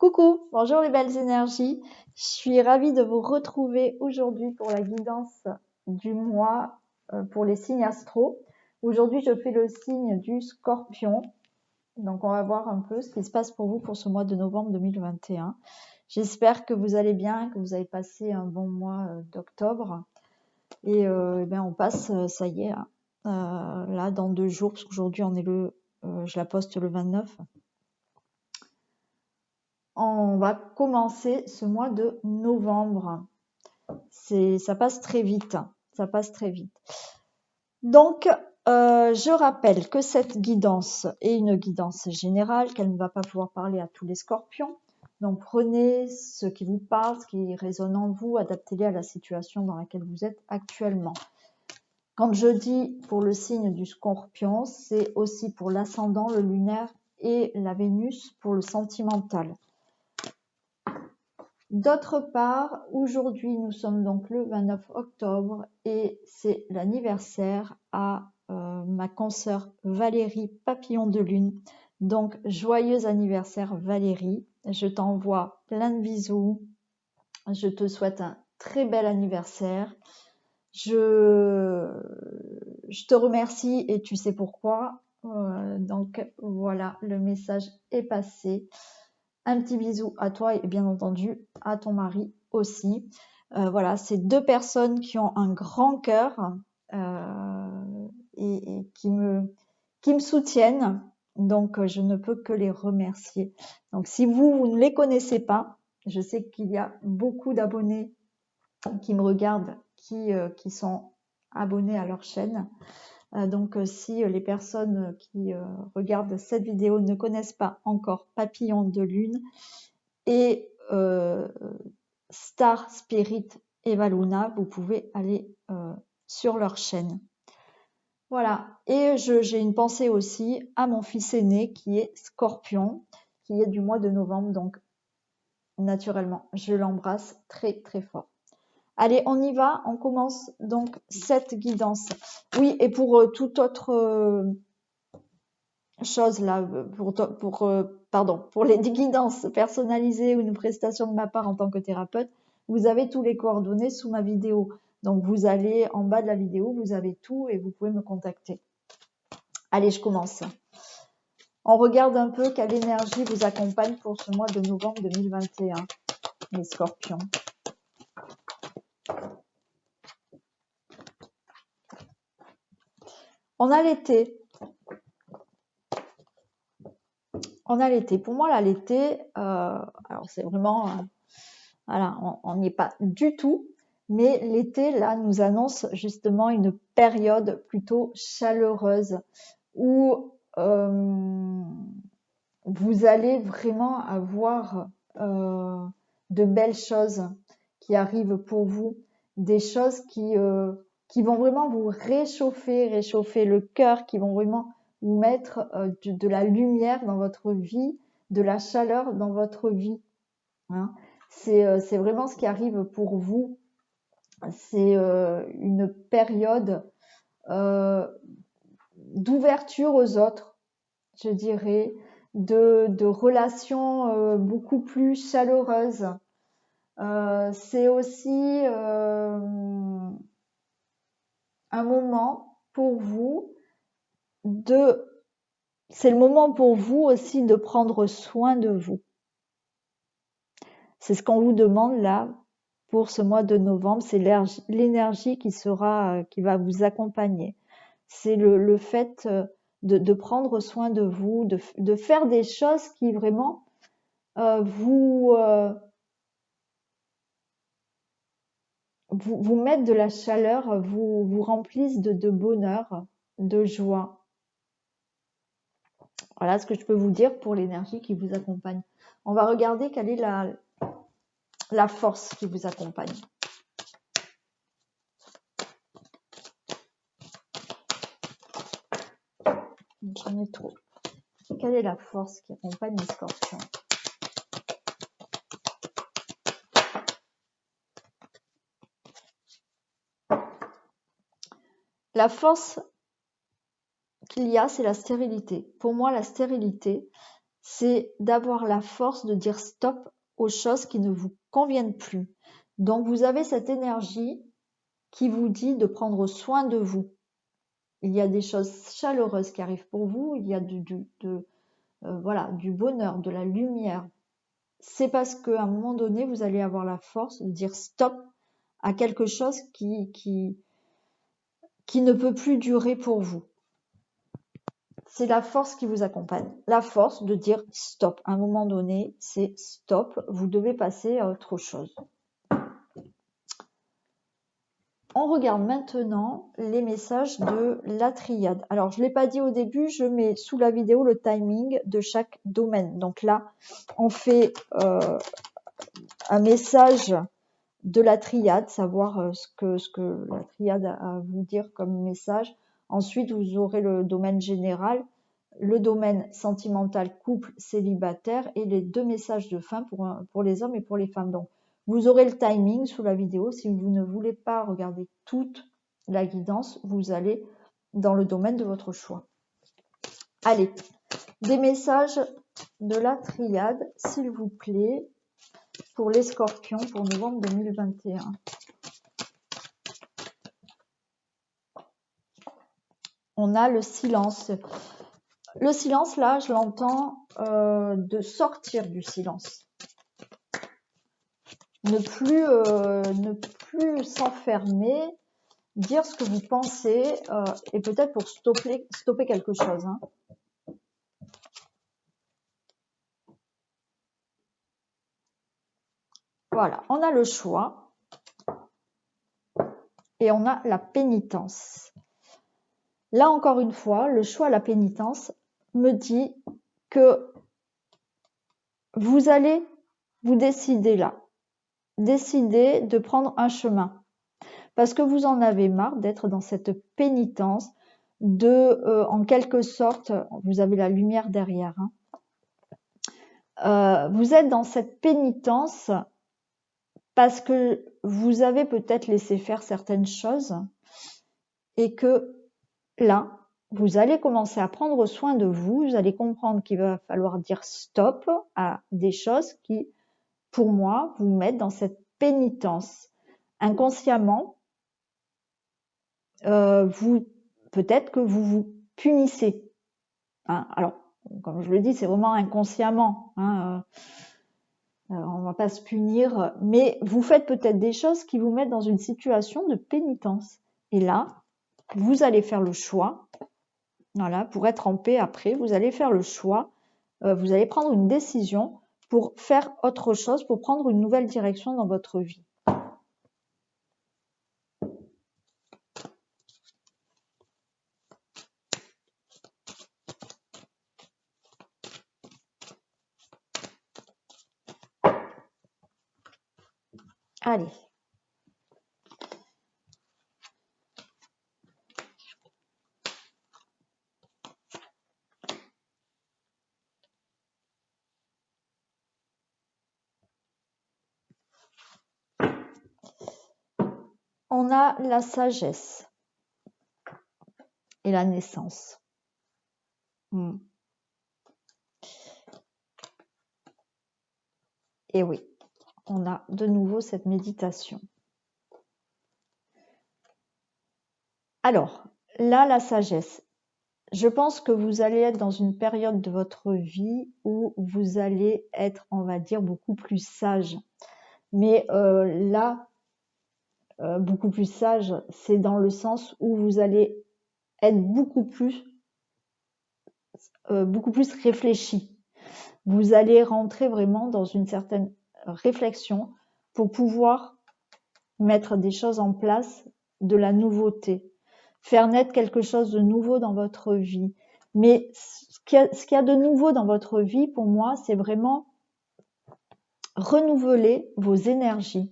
Coucou, bonjour les belles énergies. Je suis ravie de vous retrouver aujourd'hui pour la guidance du mois pour les signes astro. Aujourd'hui, je fais le signe du Scorpion. Donc, on va voir un peu ce qui se passe pour vous pour ce mois de novembre 2021. J'espère que vous allez bien, que vous avez passé un bon mois d'octobre. Et on passe, ça y est, là dans 2 jours, parce qu'aujourd'hui on est je la poste le 29. On va commencer ce mois de novembre. Ça passe très vite. Ça passe très vite. Donc, je rappelle que cette guidance est une guidance générale, qu'elle ne va pas pouvoir parler à tous les scorpions. Donc, prenez ce qui vous parle, ce qui résonne en vous, adaptez-les à la situation dans laquelle vous êtes actuellement. Quand je dis pour le signe du Scorpion, c'est aussi pour l'ascendant, le lunaire et la Vénus pour le sentimental. D'autre part, aujourd'hui, nous sommes donc le 29 octobre et c'est l'anniversaire à ma consoeur Valérie Papillon de Lune. Donc, joyeux anniversaire Valérie. Je t'envoie plein de bisous. Je te souhaite un très bel anniversaire. Je te remercie et tu sais pourquoi. Donc, voilà, le message est passé. Un petit bisou à toi et bien entendu à ton mari aussi. Voilà, c'est 2 personnes qui ont un grand cœur et qui me soutiennent. Donc, je ne peux que les remercier. Donc, si vous ne les connaissez pas, je sais qu'il y a beaucoup d'abonnés qui me regardent, qui sont abonnés à leur chaîne. Donc, si les personnes qui regardent cette vidéo ne connaissent pas encore Papillon de Lune et Star Spirit Eva Luna, vous pouvez aller sur leur chaîne. Voilà. Et j'ai une pensée aussi à mon fils aîné qui est Scorpion, qui est du mois de novembre. Donc, naturellement, je l'embrasse très, très fort. Allez, on y va. On commence donc cette guidance. Oui, et pour toute autre chose là, pour les guidances personnalisées ou une prestation de ma part en tant que thérapeute, vous avez tous les coordonnées sous ma vidéo. Donc, vous allez en bas de la vidéo, vous avez tout et vous pouvez me contacter. Allez, je commence. On regarde un peu quelle énergie vous accompagne pour ce mois de novembre 2021, les scorpions. On a l'été. Pour moi, là, l'été, alors c'est vraiment, voilà, on n'y est pas du tout, mais l'été, là, nous annonce justement une période plutôt chaleureuse où vous allez vraiment avoir de belles choses qui arrivent pour vous, des choses qui vont vraiment vous réchauffer le cœur, qui vont vraiment vous mettre de la lumière dans votre vie, de la chaleur dans votre vie. Hein. C'est vraiment ce qui arrive pour vous. C'est une période d'ouverture aux autres, je dirais, de relations beaucoup plus chaleureuses. C'est aussi un moment pour vous c'est le moment pour vous aussi de prendre soin de vous. C'est ce qu'on vous demande là pour ce mois de novembre, c'est l'énergie qui va vous accompagner. C'est le fait de prendre soin de vous, de faire des choses qui vraiment vous mettent de la chaleur, vous remplissent de bonheur, de joie. Voilà ce que je peux vous dire pour l'énergie qui vous accompagne. On va regarder quelle est la force qui vous accompagne. J'en ai trop. Quelle est la force qui accompagne les scorpions? La force qu'il y a, c'est la stérilité. Pour moi, la stérilité, c'est d'avoir la force de dire stop aux choses qui ne vous conviennent plus. Donc, vous avez cette énergie qui vous dit de prendre soin de vous. Il y a des choses chaleureuses qui arrivent pour vous, il y a voilà, du bonheur, de la lumière. C'est parce qu'à un moment donné, vous allez avoir la force de dire stop à quelque chose qui ne peut plus durer pour vous. C'est la force qui vous accompagne. La force de dire stop. À un moment donné, c'est stop. Vous devez passer à autre chose. On regarde maintenant les messages de la triade. Alors, je ne l'ai pas dit au début, je mets sous la vidéo le timing de chaque domaine. Donc là, on fait un message de la triade, savoir ce que la triade a à vous dire comme message. Ensuite, vous aurez le domaine général, le domaine sentimental, couple, célibataire et les 2 messages de fin pour les hommes et pour les femmes. Donc, vous aurez le timing sous la vidéo. Si vous ne voulez pas regarder toute la guidance, vous allez dans le domaine de votre choix. Allez, des messages de la triade, s'il vous plaît, pour les scorpions pour novembre 2021. On a le silence. Le silence, là, je l'entends de sortir du silence. Ne plus s'enfermer, dire ce que vous pensez, et peut-être pour stopper quelque chose. Hein. Voilà, on a le choix et on a la pénitence. Là, encore une fois, le choix, la pénitence, me dit que vous allez vous décider là. Décider de prendre un chemin. Parce que vous en avez marre d'être dans cette pénitence, en quelque sorte, vous avez la lumière derrière. Hein. Vous êtes dans cette pénitence parce que vous avez peut-être laissé faire certaines choses et que là, vous allez commencer à prendre soin de vous, vous allez comprendre qu'il va falloir dire stop à des choses qui, pour moi, vous mettent dans cette pénitence. Inconsciemment, peut-être que vous vous punissez. Hein. Alors, comme je le dis, c'est vraiment inconsciemment. Hein. On ne va pas se punir, mais vous faites peut-être des choses qui vous mettent dans une situation de pénitence. Et là, vous allez faire le choix. Voilà, pour être en paix après, vous allez faire le choix. Vous allez prendre une décision pour faire autre chose, pour prendre une nouvelle direction dans votre vie. Allez. On a la sagesse et la naissance. Et oui, on a de nouveau cette méditation. Alors, là, la sagesse. Je pense que vous allez être dans une période de votre vie où vous allez être, on va dire, beaucoup plus sage. Mais là, beaucoup plus sage, c'est dans le sens où vous allez être beaucoup plus réfléchi. Vous allez rentrer vraiment dans une certaine réflexion pour pouvoir mettre des choses en place, de la nouveauté, faire naître quelque chose de nouveau dans votre vie. Mais ce qu'il y a de nouveau dans votre vie, pour moi, c'est vraiment renouveler vos énergies.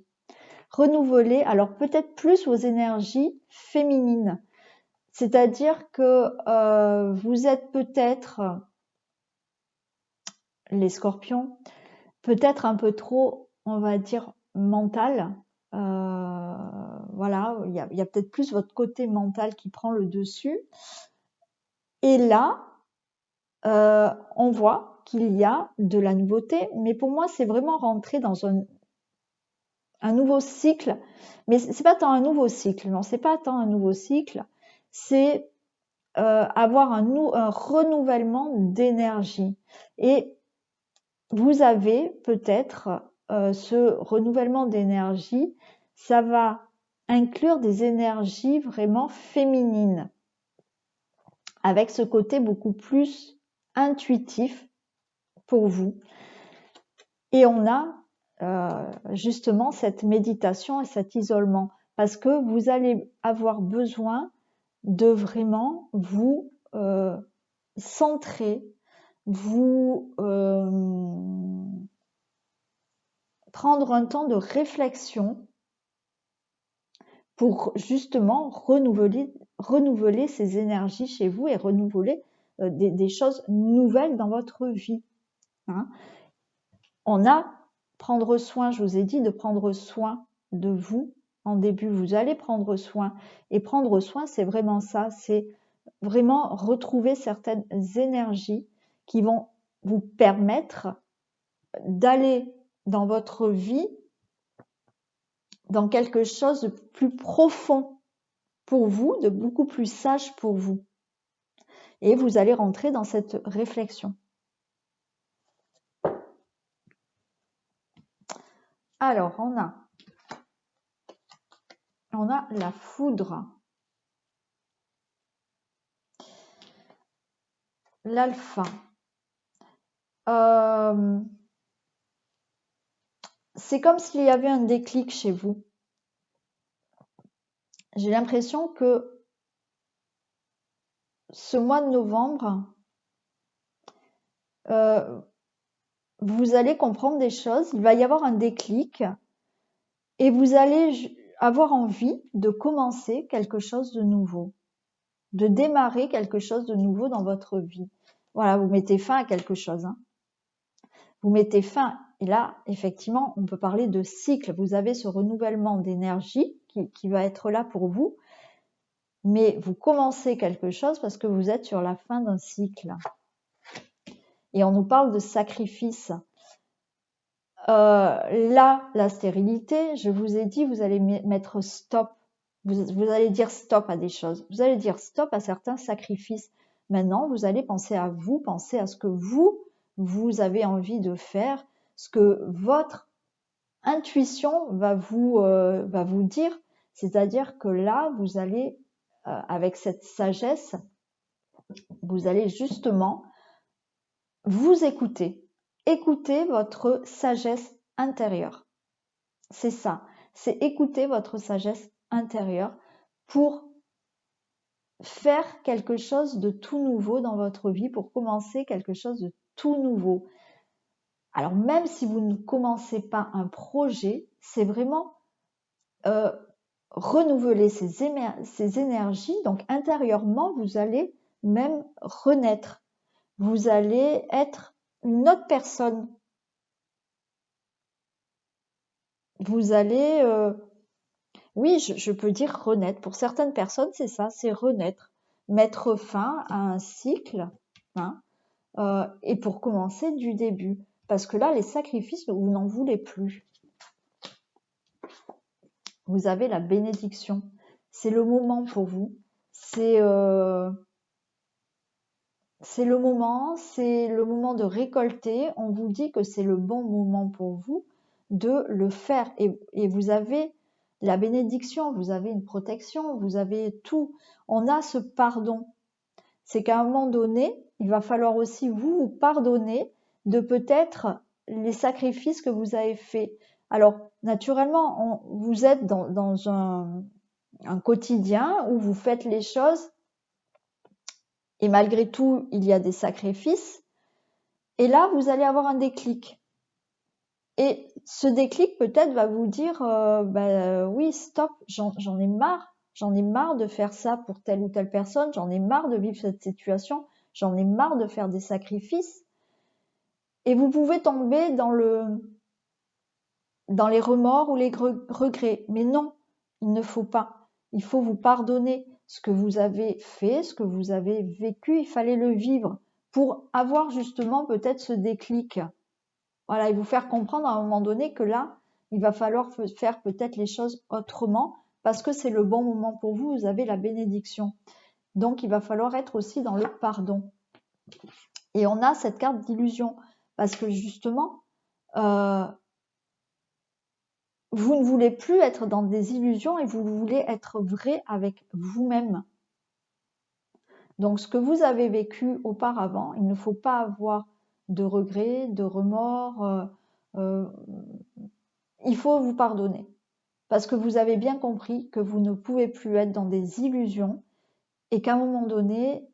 Renouveler, alors peut-être plus vos énergies féminines. C'est-à-dire que vous êtes peut-être, les scorpions, peut-être un peu trop, on va dire, mental. Voilà, il y a peut-être plus votre côté mental qui prend le dessus. Et là, on voit qu'il y a de la nouveauté, mais pour moi, c'est vraiment rentrer dans un nouveau cycle. Mais c'est pas tant un nouveau cycle, non, c'est pas tant un nouveau cycle, c'est avoir un renouvellement d'énergie. Et vous avez peut-être ce renouvellement d'énergie, ça va inclure des énergies vraiment féminines, avec ce côté beaucoup plus intuitif pour vous. Et on a justement cette méditation et cet isolement, parce que vous allez avoir besoin de vraiment vous centrer, vous prendre un temps de réflexion pour justement renouveler ces énergies chez vous et renouveler des choses nouvelles dans votre vie. Hein. On a prendre soin, je vous ai dit de prendre soin de vous en début. Vous allez prendre soin. Et prendre soin, c'est vraiment ça. C'est vraiment retrouver certaines énergies qui vont vous permettre d'aller dans votre vie dans quelque chose de plus profond pour vous, de beaucoup plus sage pour vous. Et vous allez rentrer dans cette réflexion. Alors, on a la foudre, l'alpha. C'est comme s'il y avait un déclic chez vous. J'ai l'impression que ce mois de novembre, vous allez comprendre des choses, il va y avoir un déclic et vous allez avoir envie de commencer quelque chose de nouveau, de démarrer quelque chose de nouveau dans votre vie. Voilà, vous mettez fin à quelque chose. Hein. Vous mettez fin, et là, effectivement, on peut parler de cycle. Vous avez ce renouvellement d'énergie qui va être là pour vous, mais vous commencez quelque chose parce que vous êtes sur la fin d'un cycle. Et on nous parle de sacrifice. Là, la stérilité, je vous ai dit, vous allez mettre stop. Vous allez dire stop à des choses. Vous allez dire stop à certains sacrifices. Maintenant, vous allez penser à vous, penser à ce que vous avez envie de faire, ce que votre intuition va vous dire. C'est-à-dire que là, vous allez, avec cette sagesse, vous allez justement vous écouter. Écoutez votre sagesse intérieure. C'est ça. C'est écouter votre sagesse intérieure pour faire quelque chose de tout nouveau dans votre vie, pour commencer quelque chose de tout nouveau. Alors même si vous ne commencez pas un projet, c'est vraiment renouveler ces énergies. Donc intérieurement, vous allez même renaître. Vous allez être une autre personne. Vous allez, oui, je peux dire renaître. Pour certaines personnes, c'est ça, c'est renaître. Mettre fin à un cycle, hein, et pour commencer du début. Parce que là, les sacrifices, vous n'en voulez plus. Vous avez la bénédiction. C'est le moment pour vous. C'est le moment de récolter. On vous dit que c'est le bon moment pour vous de le faire. Et vous avez la bénédiction, vous avez une protection, vous avez tout. On a ce pardon. C'est qu'à un moment donné, il va falloir aussi vous pardonner de peut-être les sacrifices que vous avez faits. Alors, naturellement, vous êtes dans un quotidien où vous faites les choses et malgré tout, il y a des sacrifices. Et là, vous allez avoir un déclic. Et ce déclic, peut-être, va vous dire, oui, stop, j'en ai marre. J'en ai marre de faire ça pour telle ou telle personne. J'en ai marre de vivre cette situation. J'en ai marre de faire des sacrifices. Et vous pouvez tomber dans les remords ou les regrets. Mais non, il ne faut pas. Il faut vous pardonner ce que vous avez fait, ce que vous avez vécu. Il fallait le vivre pour avoir justement peut-être ce déclic. Voilà, et vous faire comprendre à un moment donné que là, il va falloir faire peut-être les choses autrement parce que c'est le bon moment pour vous, vous avez la bénédiction. Donc, il va falloir être aussi dans le pardon. Et on a cette carte d'illusion parce que justement, vous ne voulez plus être dans des illusions et vous voulez être vrai avec vous-même. Donc, ce que vous avez vécu auparavant, il ne faut pas avoir de regrets, de remords. Il faut vous pardonner parce que vous avez bien compris que vous ne pouvez plus être dans des illusions et qu'à un moment donné,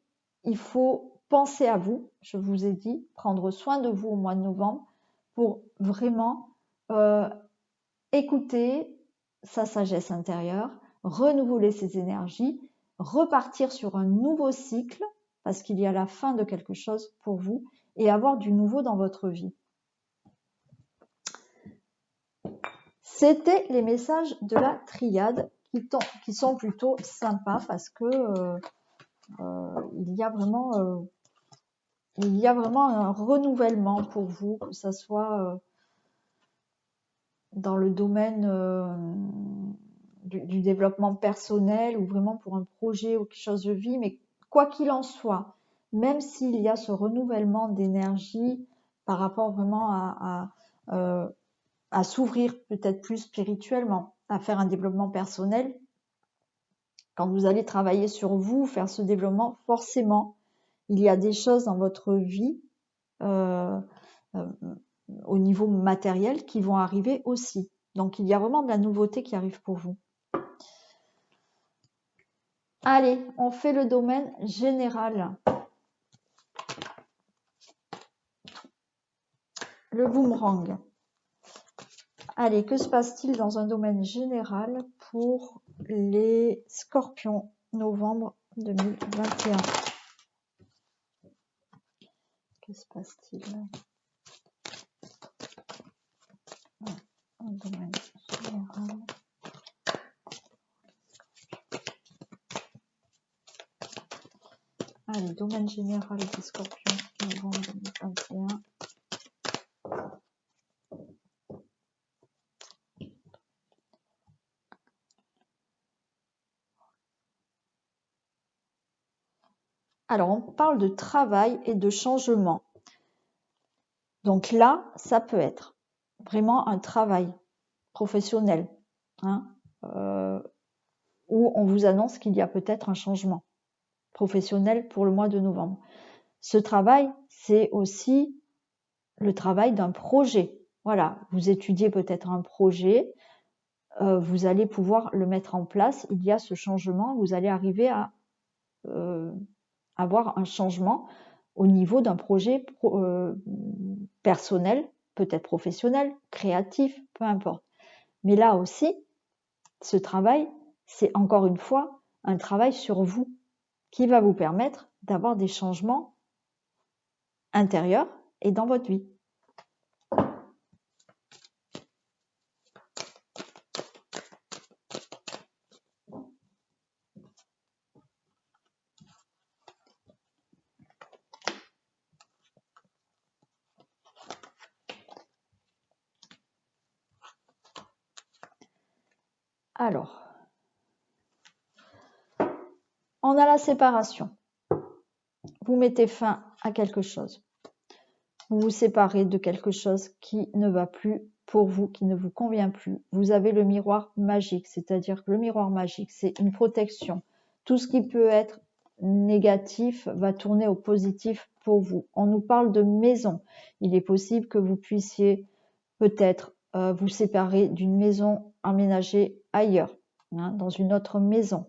il faut penser à vous, je vous ai dit, prendre soin de vous au mois de novembre pour vraiment écouter sa sagesse intérieure, renouveler ses énergies, repartir sur un nouveau cycle parce qu'il y a la fin de quelque chose pour vous et avoir du nouveau dans votre vie. C'était les messages de la triade qui sont plutôt sympas parce que il y a vraiment un renouvellement pour vous, que ce soit dans le domaine du développement personnel ou vraiment pour un projet ou quelque chose de vie, mais quoi qu'il en soit, même s'il y a ce renouvellement d'énergie par rapport vraiment à s'ouvrir peut-être plus spirituellement, à faire un développement personnel, quand vous allez travailler sur vous, faire ce développement, forcément, il y a des choses dans votre vie au niveau matériel qui vont arriver aussi. Donc, il y a vraiment de la nouveauté qui arrive pour vous. Allez, on fait le domaine général. Le boomerang. Allez, que se passe-t-il dans un domaine général pour les scorpions, novembre 2021? Que se passe-t-il? Un domaine général. Allez, domaine général des scorpions, novembre 2021. Alors, on parle de travail et de changement. Donc là, ça peut être vraiment un travail professionnel, hein, où on vous annonce qu'il y a peut-être un changement professionnel pour le mois de novembre. Ce travail, c'est aussi le travail d'un projet. Voilà, vous étudiez peut-être un projet, vous allez pouvoir le mettre en place. Il y a ce changement, vous allez arriver à avoir un changement au niveau d'un projet personnel, peut-être professionnel, créatif, peu importe. Mais là aussi, ce travail, c'est encore une fois un travail sur vous qui va vous permettre d'avoir des changements intérieurs et dans votre vie. Alors, on a la séparation. Vous mettez fin à quelque chose. Vous vous séparez de quelque chose qui ne va plus pour vous, qui ne vous convient plus. Vous avez le miroir magique, c'est-à-dire que le miroir magique, c'est une protection. Tout ce qui peut être négatif va tourner au positif pour vous. On nous parle de maison. Il est possible que vous puissiez peut-être vous séparer d'une maison aménagée ailleurs, hein, dans une autre maison.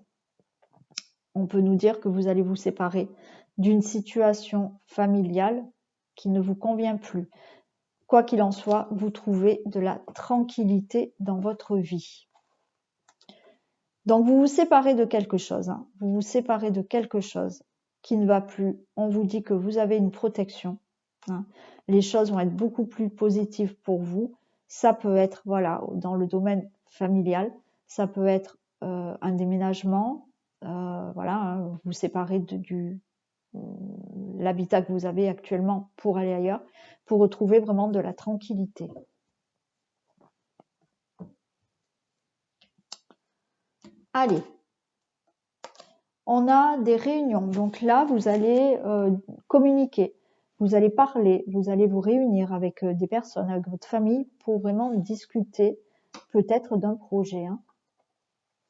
On peut nous dire que vous allez vous séparer d'une situation familiale qui ne vous convient plus. Quoi qu'il en soit, vous trouvez de la tranquillité dans votre vie. Donc, vous vous séparez de quelque chose. Hein. Vous vous séparez de quelque chose qui ne va plus. On vous dit que vous avez une protection. Hein. Les choses vont être beaucoup plus positives pour vous. Ça peut être, voilà, dans le domaine familial. Ça peut être un déménagement. Voilà, hein, vous séparez l'habitat que vous avez actuellement pour aller ailleurs, pour retrouver vraiment de la tranquillité. Allez, on a des réunions. Donc là, vous allez communiquer, vous allez parler, vous allez vous réunir avec des personnes, avec votre famille, pour vraiment discuter peut-être d'un projet. Hein.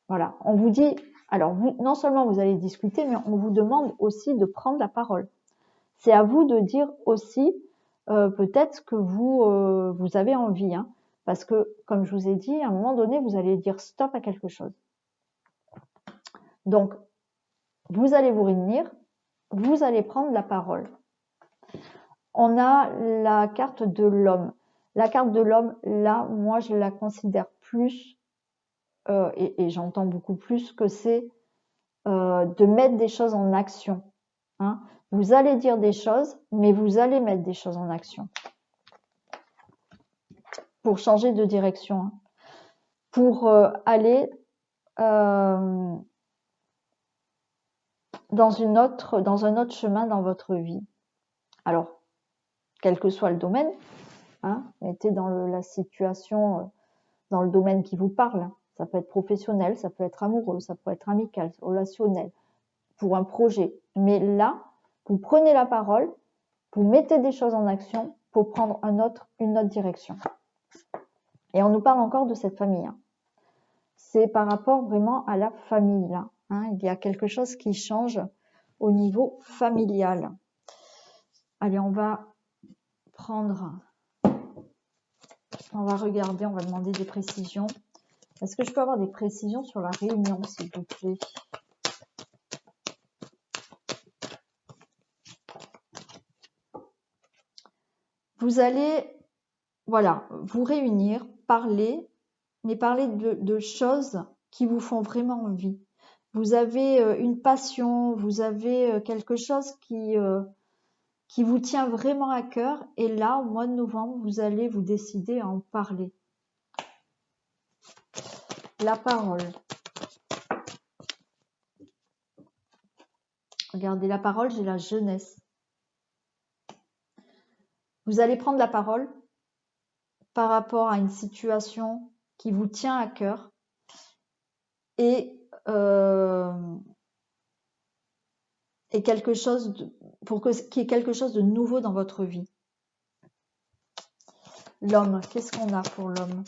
Voilà, on vous dit, alors vous, non seulement vous allez discuter, mais on vous demande aussi de prendre la parole. C'est à vous de dire aussi peut-être que vous avez envie, hein, parce que comme je vous ai dit, à un moment donné, vous allez dire stop à quelque chose. Donc, vous allez vous réunir, vous allez prendre la parole. On a la carte de l'homme. La carte de l'homme, là, moi, je la considère plus, et j'entends beaucoup plus, que c'est de mettre des choses en action. Hein. Vous allez dire des choses, mais vous allez mettre des choses en action. Pour changer de direction. Hein. Pour aller dans un autre chemin dans votre vie. Alors, quel que soit le domaine, hein, mettez dans la situation, dans le domaine qui vous parle. Hein. Ça peut être professionnel, ça peut être amoureux, ça peut être amical, relationnel, pour un projet. Mais là, vous prenez la parole, vous mettez des choses en action pour prendre une autre direction. Et on nous parle encore de cette famille. Hein. C'est par rapport vraiment à la famille. Là, hein. Il y a quelque chose qui change au niveau familial. Allez, on va regarder, on va demander des précisions. Est-ce que je peux avoir des précisions sur la réunion, s'il vous plaît? Vous allez, voilà, vous réunir, parler, mais parler de choses qui vous font vraiment envie. Vous avez une passion, vous avez quelque chose qui vous tient vraiment à cœur. Et là, au mois de novembre, vous allez vous décider à en parler. La parole. Regardez, la parole, j'ai la jeunesse. Vous allez prendre la parole par rapport à une situation qui vous tient à cœur et quelque chose pour qu'il y ait quelque chose de nouveau dans votre vie. L'homme, qu'est-ce qu'on a pour l'homme?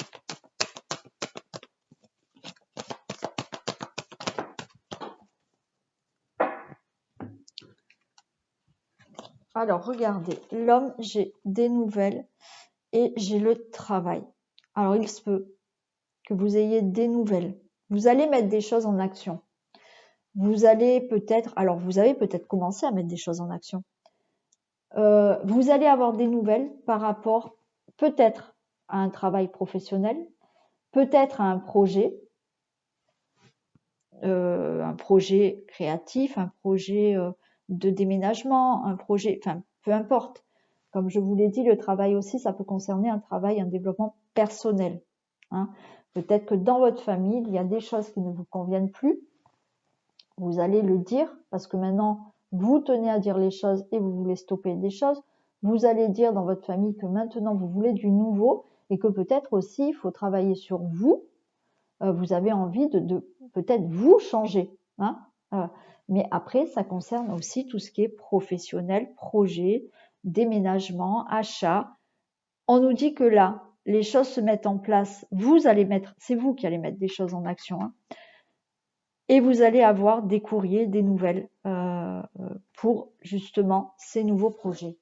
Alors, regardez, l'homme, j'ai des nouvelles et j'ai le travail. Alors, il se peut que vous ayez des nouvelles. Vous allez mettre des choses en action. Vous allez peut-être, alors vous avez peut-être commencé à mettre des choses en action. Vous allez avoir des nouvelles par rapport peut-être à un travail professionnel, peut-être à un projet créatif, un projet de déménagement, un projet, enfin peu importe. Comme je vous l'ai dit, le travail aussi, ça peut concerner un développement personnel. Hein. Peut-être que dans votre famille, il y a des choses qui ne vous conviennent plus. Vous allez le dire parce que maintenant, vous tenez à dire les choses et vous voulez stopper des choses. Vous allez dire dans votre famille que maintenant, vous voulez du nouveau et que peut-être aussi, il faut travailler sur vous. Vous avez envie de peut-être vous changer. Hein. Mais après, ça concerne aussi tout ce qui est professionnel, projet, déménagement, achat. On nous dit que là, les choses se mettent en place. C'est vous qui allez mettre des choses en action. Hein. Et vous allez avoir des courriers, des nouvelles pour justement ces nouveaux projets.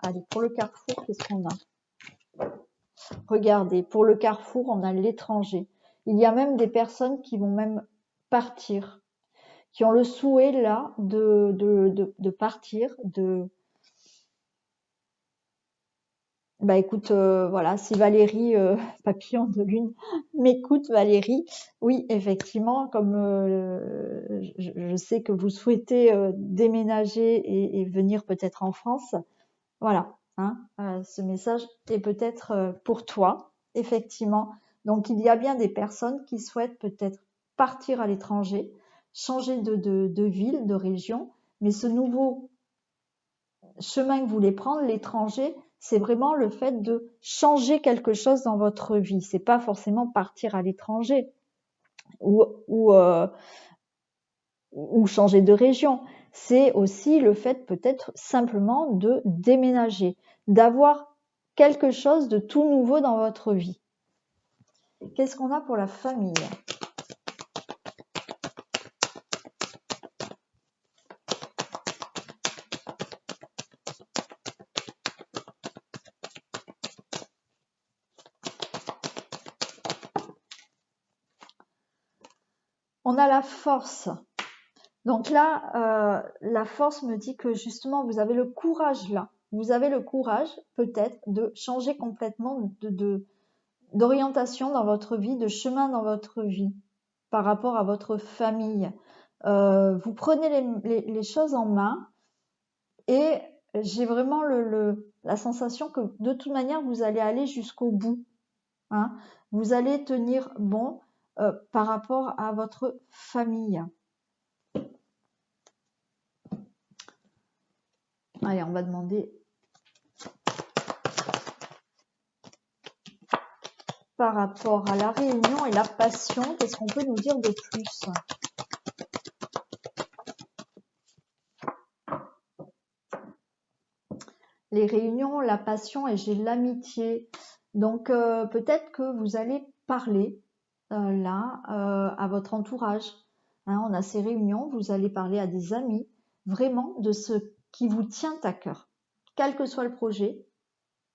Allez, pour le carrefour, qu'est-ce qu'on a? Regardez, pour le carrefour, on a l'étranger. Il y a même des personnes qui vont même partir, qui ont le souhait là de partir, Bah écoute, voilà, si Valérie, papillon de lune, m'écoute Valérie, oui, effectivement, comme je sais que vous souhaitez déménager et venir peut-être en France, voilà, hein, ce message est peut-être pour toi, effectivement, Donc, il y a bien des personnes qui souhaitent peut-être partir à l'étranger, changer de ville, de région, mais ce nouveau chemin que vous voulez prendre, l'étranger, c'est vraiment le fait de changer quelque chose dans votre vie. C'est pas forcément partir à l'étranger ou changer de région. C'est aussi le fait peut-être simplement de déménager, d'avoir quelque chose de tout nouveau dans votre vie. Qu'est-ce qu'on a pour la famille? On a la force. Donc là, la force me dit que justement, vous avez le courage là. Vous avez le courage peut-être de changer complètement d'orientation dans votre vie, de chemin dans votre vie par rapport à votre famille. Vous prenez les choses en main et j'ai vraiment la sensation que de toute manière, vous allez aller jusqu'au bout. Hein. Vous allez tenir bon par rapport à votre famille. Allez, on va demander par rapport à la réunion et la passion, qu'est-ce qu'on peut nous dire de plus? Les réunions, la passion et j'ai l'amitié. Donc peut-être que vous allez parler là à votre entourage. Hein, on a ces réunions, vous allez parler à des amis, vraiment de ce qui vous tient à cœur. Quel que soit le projet,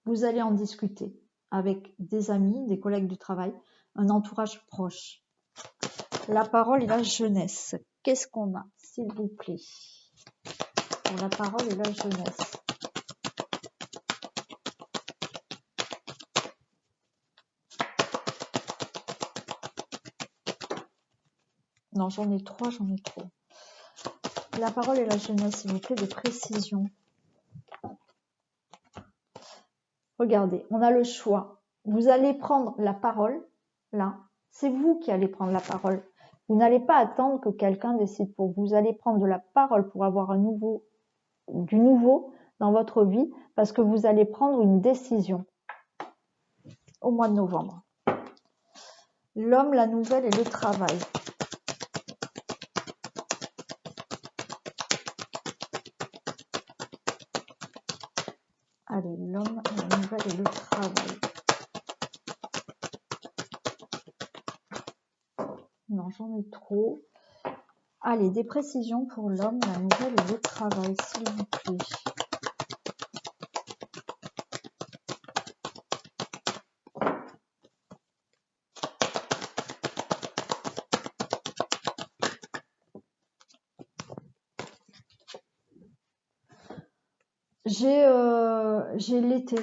vous allez en discuter avec des amis, des collègues du travail, un entourage proche. La parole et la jeunesse. Qu'est-ce qu'on a, s'il vous plaît, pour la parole et la jeunesse? Non, j'en ai trois, j'en ai trop. La parole et la jeunesse, s'il vous plaît, des précisions. Regardez, on a le choix. Vous allez prendre la parole, là. C'est vous qui allez prendre la parole. Vous n'allez pas attendre que quelqu'un décide pour vous. Vous allez prendre de la parole pour avoir du nouveau dans votre vie parce que vous allez prendre une décision au mois de novembre. L'homme, la nouvelle et le travail. Allez, l'homme, la nouvelle et le travail. Non, j'en ai trop. Allez, des précisions pour l'homme, la nouvelle et le travail, s'il vous plaît. J'ai l'été.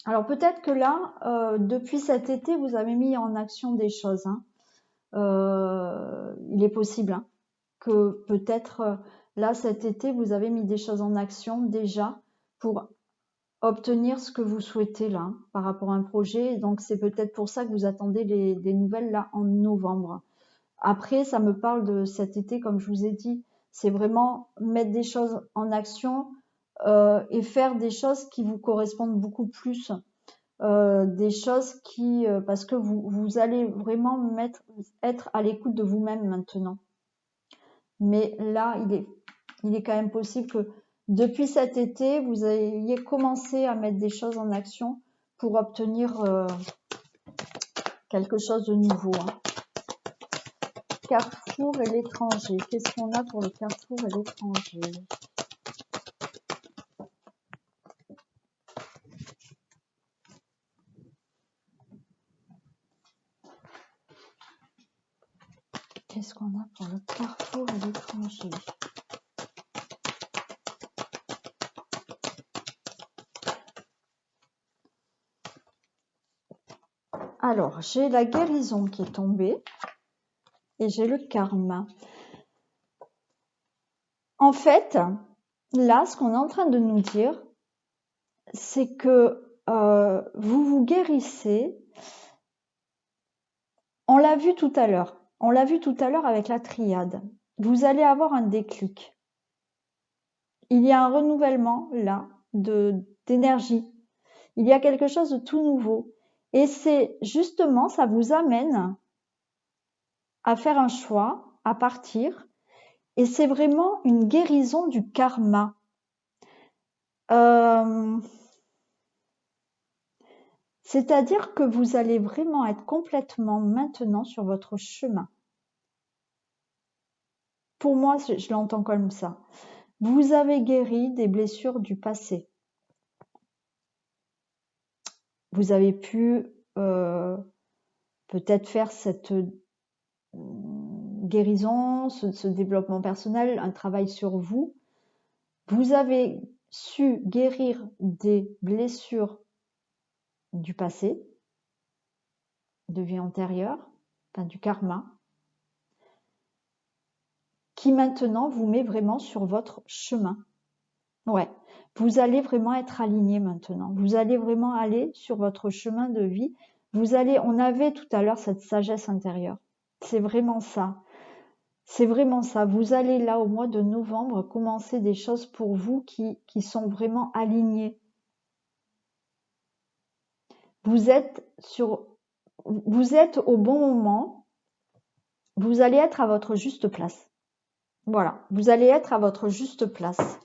Alors peut-être que là, depuis cet été, vous avez mis en action des choses. Hein. Il est possible hein, que peut-être là, cet été, vous avez mis des choses en action déjà pour obtenir ce que vous souhaitez là hein, par rapport à un projet. Donc c'est peut-être pour ça que vous attendez des nouvelles là en novembre. Après, ça me parle de cet été, comme je vous ai dit, c'est vraiment mettre des choses en action et faire des choses qui vous correspondent beaucoup plus. Des choses qui, parce que vous allez vraiment être à l'écoute de vous-même maintenant. Mais là, il est quand même possible que depuis cet été, vous ayez commencé à mettre des choses en action pour obtenir quelque chose de nouveau. Hein. Carrefour et l'étranger. Qu'est-ce qu'on a pour le Carrefour et l'étranger? Qu'est-ce qu'on a pour le Carrefour et l'étranger? Alors, j'ai la guérison qui est tombée et j'ai le karma. En fait, là, ce qu'on est en train de nous dire, c'est que vous vous guérissez On l'a vu tout à l'heure. On l'a vu tout à l'heure avec la triade. Vous allez avoir un déclic. Il y a un renouvellement là d'énergie. Il y a quelque chose de tout nouveau. Et c'est justement, ça vous amène à faire un choix, à partir. Et c'est vraiment une guérison du karma. C'est-à-dire que vous allez vraiment être complètement maintenant sur votre chemin. Pour moi, je l'entends comme ça. Vous avez guéri des blessures du passé. Vous avez pu peut-être faire cette guérison, ce développement personnel, un travail sur vous. Vous avez su guérir des blessures du passé, de vie antérieure, enfin du karma, qui maintenant vous met vraiment sur votre chemin. Ouais, vous allez vraiment être aligné maintenant. Vous allez vraiment aller sur votre chemin de vie. On avait tout à l'heure cette sagesse intérieure. C'est vraiment ça. C'est vraiment ça. Vous allez là au mois de novembre commencer des choses pour vous qui sont vraiment alignées. Vous êtes au bon moment. Vous allez être à votre juste place. Voilà, vous allez être à votre juste place.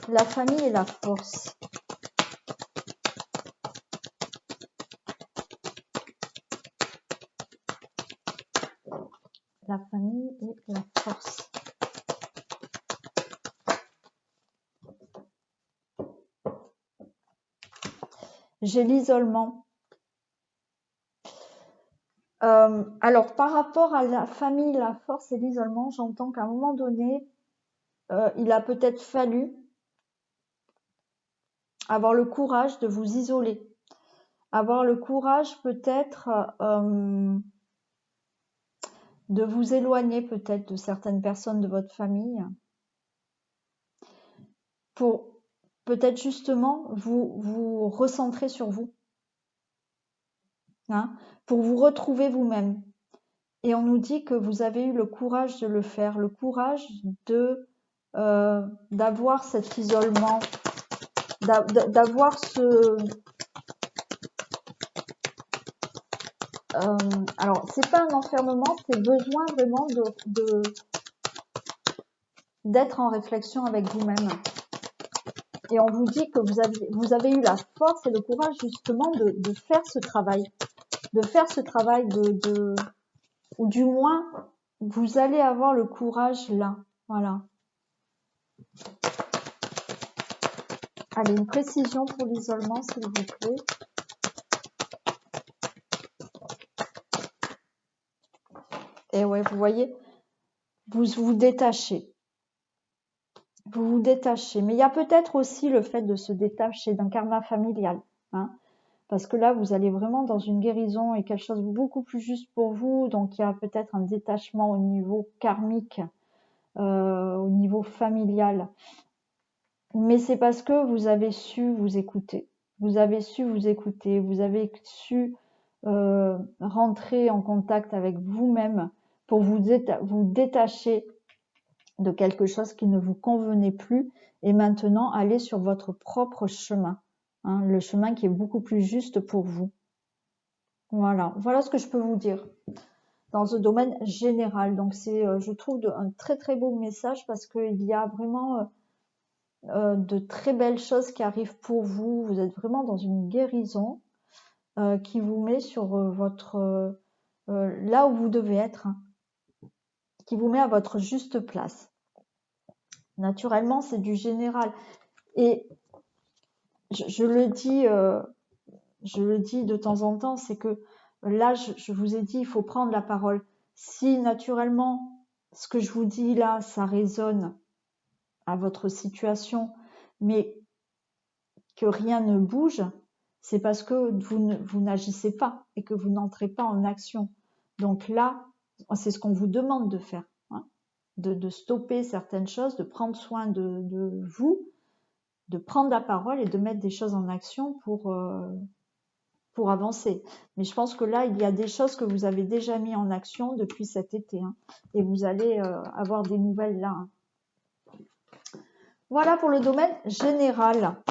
La famille et la force. La famille et la force. J'ai l'isolement. Alors, par rapport à la famille, la force et l'isolement, j'entends qu'à un moment donné, il a peut-être fallu avoir le courage de vous isoler. Avoir le courage peut-être de vous éloigner peut-être de certaines personnes de votre famille pour peut-être justement vous recentrer sur vous, hein, pour vous retrouver vous-même. Et on nous dit que vous avez eu le courage de le faire, le courage d'avoir cet isolement, d'avoir ce... alors, c'est pas un enfermement, c'est besoin vraiment d'être en réflexion avec vous-même. Et on vous dit que vous avez eu la force et le courage justement de faire ce travail. De faire ce travail ou du moins, vous allez avoir le courage là. Voilà. Allez, une précision pour l'isolement, s'il vous plaît. Et ouais, vous voyez, vous vous détachez. Vous vous détachez. Mais il y a peut-être aussi le fait de se détacher d'un karma familial. Hein, parce que là, vous allez vraiment dans une guérison et quelque chose de beaucoup plus juste pour vous. Donc, il y a peut-être un détachement au niveau karmique, au niveau familial. Mais c'est parce que vous avez su vous écouter. Vous avez su vous écouter. Vous avez su rentrer en contact avec vous-même pour vous détacher de quelque chose qui ne vous convenait plus et maintenant aller sur votre propre chemin, hein, le chemin qui est beaucoup plus juste pour vous. Voilà ce que je peux vous dire dans ce domaine général. Donc c'est, je trouve, un très très beau message parce qu'il y a vraiment de très belles choses qui arrivent pour vous. Vous êtes vraiment dans une guérison qui vous met sur votre là où vous devez être, hein, qui vous met à votre juste place. Naturellement, c'est du général. Et je le dis de temps en temps, c'est que là, je vous ai dit, il faut prendre la parole. Si naturellement, ce que je vous dis là, ça résonne à votre situation, mais que rien ne bouge, c'est parce que vous n'agissez pas et que vous n'entrez pas en action. Donc là, c'est ce qu'on vous demande de faire, hein, de stopper certaines choses, de prendre soin de vous, de prendre la parole et de mettre des choses en action pour avancer. Mais je pense que là, il y a des choses que vous avez déjà mis en action depuis cet été. Hein, et vous allez avoir des nouvelles là. Hein. Voilà pour le domaine général.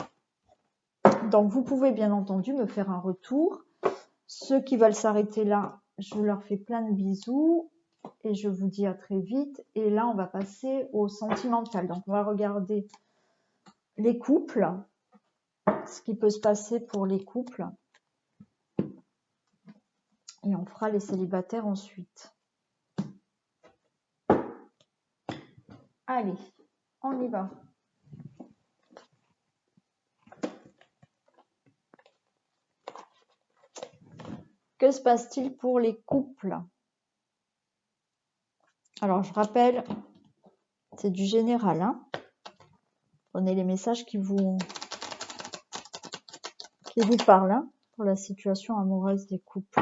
Donc, vous pouvez bien entendu me faire un retour. Ceux qui veulent s'arrêter là, je leur fais plein de bisous. Et je vous dis à très vite. Et là, on va passer au sentimental. Donc, on va regarder les couples. Ce qui peut se passer pour les couples. Et on fera les célibataires ensuite. Allez, on y va. Que se passe-t-il pour les couples? Alors, je rappelle, c'est du général. Hein. Prenez les messages qui vous parlent hein, pour la situation amoureuse des couples.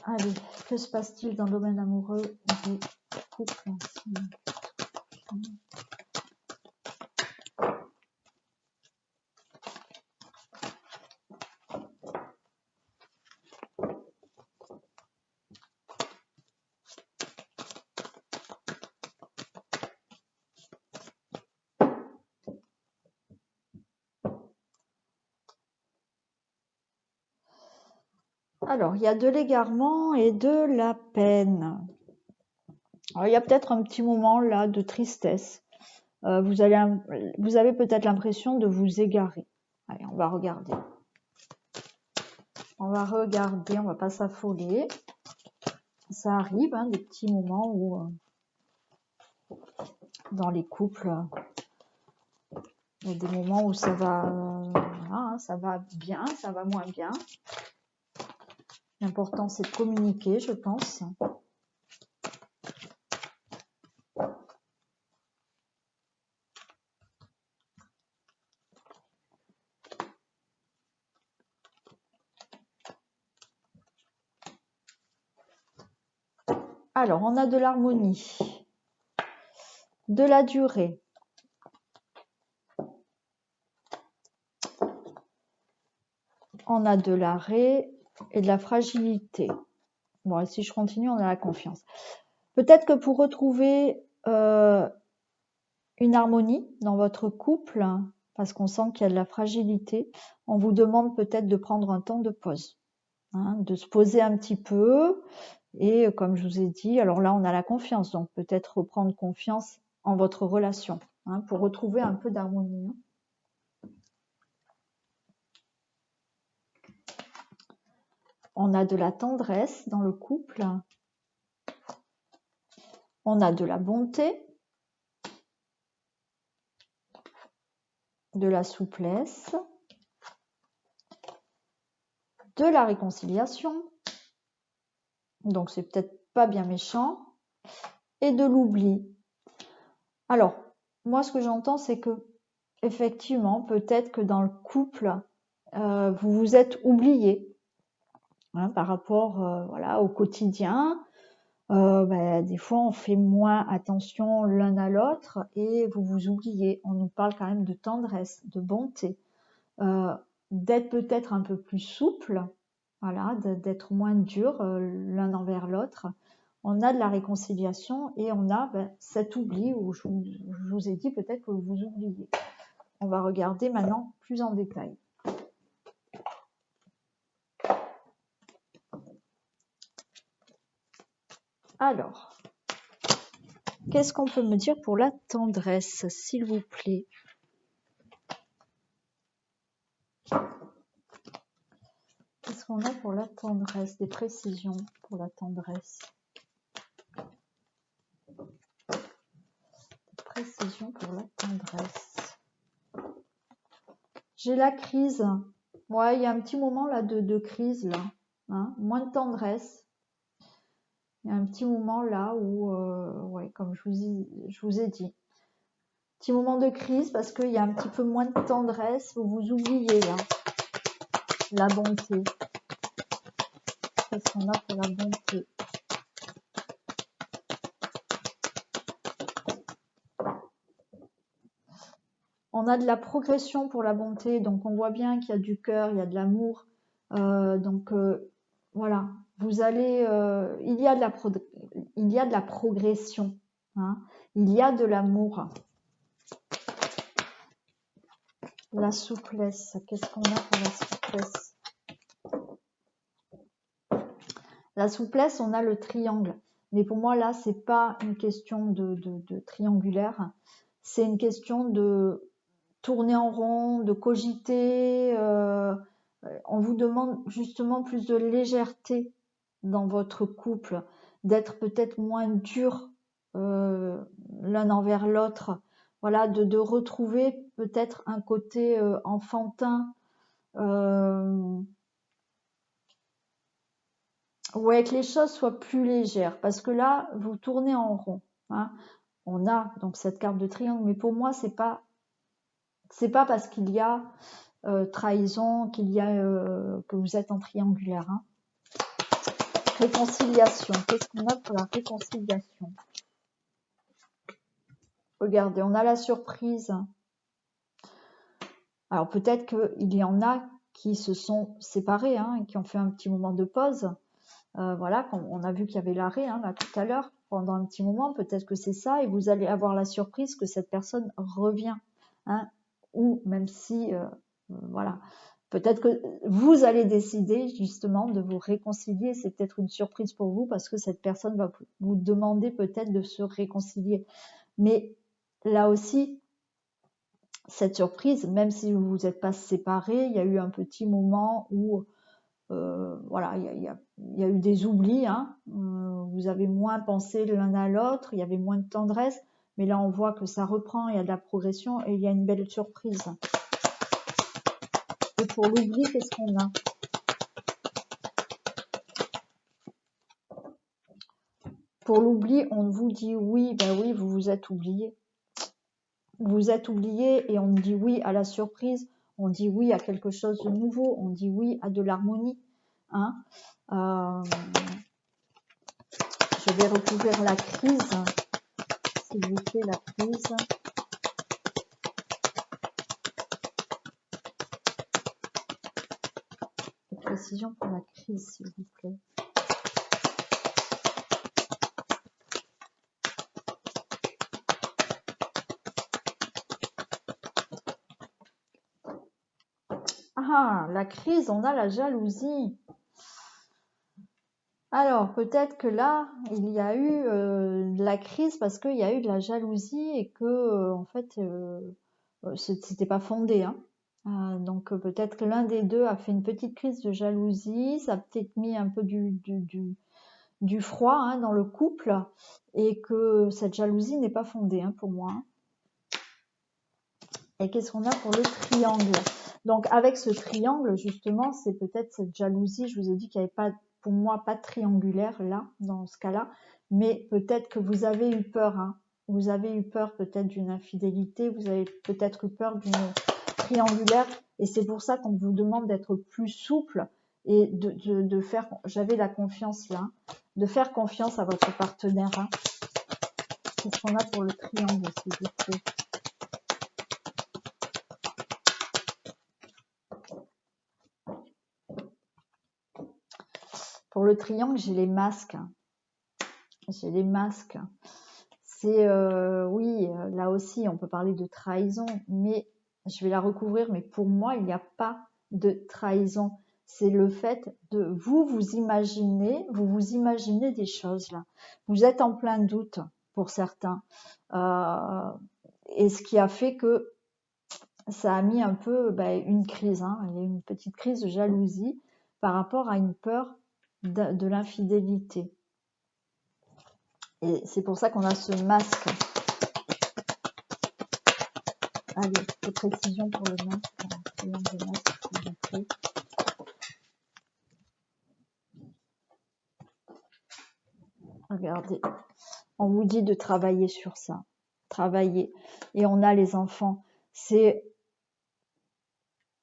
Allez, que se passe-t-il dans le domaine amoureux des couples? Alors, il y a de l'égarement et de la peine. Alors, il y a peut-être un petit moment là de tristesse. Vous avez peut-être l'impression de vous égarer. Allez, on va regarder. On va pas s'affoler. Ça arrive, hein, des petits moments où, dans les couples, il y a des moments où ça va, voilà, ça va bien, ça va moins bien. L'important, c'est de communiquer, je pense. Alors, on a de l'harmonie, de la durée, on a de l'arrêt et de la fragilité. Bon, et si je continue, on a la confiance. Peut-être que pour retrouver une harmonie dans votre couple, parce qu'on sent qu'il y a de la fragilité, on vous demande peut-être de prendre un temps de pause, hein, de se poser un petit peu. Et comme je vous ai dit, alors là, on a la confiance, donc peut-être reprendre confiance en votre relation, hein, pour retrouver un peu d'harmonie. On a de la tendresse dans le couple. On a de la bonté, de la souplesse, de la réconciliation, donc c'est peut-être pas bien méchant, et de l'oubli. Alors, moi ce que j'entends, c'est que effectivement, peut-être que dans le couple, vous vous êtes oublié, hein, par rapport voilà, au quotidien. Des fois, on fait moins attention l'un à l'autre et vous vous oubliez. On nous parle quand même de tendresse, de bonté, d'être peut-être un peu plus souple, voilà, d'être moins dur l'un envers l'autre. On a de la réconciliation et on a cet oubli où je vous ai dit peut-être que vous oubliez. On va regarder maintenant plus en détail. Alors, qu'est-ce qu'on peut me dire pour la tendresse, s'il vous plaît? Qu'est-ce qu'on a pour la tendresse? Des précisions pour la tendresse. Des précisions pour la tendresse. J'ai la crise. Ouais, il y a un petit moment là de crise là. Hein, moins de tendresse. Il y a un petit moment là où, ouais, comme je vous ai dit. Petit moment de crise parce qu'il y a un petit peu moins de tendresse. Vous vous oubliez là. La bonté. Qu'est-ce qu'on a pour la bonté? on a de la progression pour la bonté, donc on voit bien qu'il y a du cœur, il y a de l'amour. Voilà, vous allez, il y a de la progression, hein. Il y a de l'amour. La souplesse, qu'est-ce qu'on a pour la souplesse? La souplesse, on a le triangle. Mais pour moi, là, c'est pas une question de triangulaire. C'est une question de tourner en rond, de cogiter. On vous demande justement plus de légèreté dans votre couple, d'être peut-être moins dur l'un envers l'autre. Voilà, de retrouver peut-être un côté enfantin. Ouais, que les choses soient plus légères, parce que là, vous tournez en rond, hein. On a donc cette carte de triangle, mais pour moi, c'est pas parce qu'il y a trahison, qu'il y a que vous êtes en triangulaire, hein. Réconciliation. Qu'est-ce qu'on a pour la réconciliation? Regardez, on a la surprise. Alors peut-être qu'il y en a qui se sont séparés, hein, qui ont fait un petit moment de pause. Voilà, on a vu qu'il y avait l'arrêt hein, là tout à l'heure, pendant un petit moment, peut-être que c'est ça, et vous allez avoir la surprise que cette personne revient, hein, ou même si, voilà, peut-être que vous allez décider justement de vous réconcilier, c'est peut-être une surprise pour vous, parce que cette personne va vous demander peut-être de se réconcilier. Mais là aussi, cette surprise, même si vous vous êtes pas séparés, il y a eu un petit moment où voilà, il y a eu des oublis, hein. Vous avez moins pensé l'un à l'autre, il y avait moins de tendresse, mais là on voit que ça reprend, il y a de la progression et il y a une belle surprise. Et pour l'oubli, qu'est-ce qu'on a? Pour l'oubli, on vous dit oui, ben oui, vous vous êtes oublié. Vous vous êtes oublié et on dit oui à la surprise, on dit oui à quelque chose de nouveau, on dit oui à de l'harmonie, hein. Je vais recouvrir la crise, s'il vous plaît, la crise. Précision pour la crise, s'il vous plaît. Ah, la crise, on a la jalousie. Alors, peut-être que là, il y a eu de la crise parce qu'il y a eu de la jalousie et que, en fait, c'était pas fondé, hein. Donc, peut-être que l'un des deux a fait une petite crise de jalousie, ça a peut-être mis un peu du froid hein, dans le couple et que cette jalousie n'est pas fondée hein, pour moi. Hein. Et qu'est-ce qu'on a pour le triangle? Donc avec ce triangle, justement, c'est peut-être cette jalousie. Je vous ai dit qu'il n'y avait pas, pour moi, pas de triangulaire là, dans ce cas-là. Mais peut-être que vous avez eu peur. Hein. Vous avez eu peur peut-être d'une infidélité. Vous avez peut-être eu peur d'une triangulaire. Et c'est pour ça qu'on vous demande d'être plus souple et de faire, j'avais la confiance là, de faire confiance à votre partenaire. Hein. Qu'est-ce qu'on a pour le triangle, s'il vous plaît? Pour le triangle, j'ai les masques. J'ai les masques. C'est, oui, là aussi, on peut parler de trahison, mais je vais la recouvrir. Mais pour moi, il n'y a pas de trahison. C'est le fait de vous imaginez des choses là. Vous êtes en plein doute pour certains. Et ce qui a fait que ça a mis un peu une crise. Hein. Il y a une petite crise de jalousie par rapport à une peur de l'infidélité. Et c'est pour ça qu'on a ce masque. Allez, de précision pour le masque. Regardez, on vous dit de travailler sur ça. Travailler. Et on a les enfants. C'est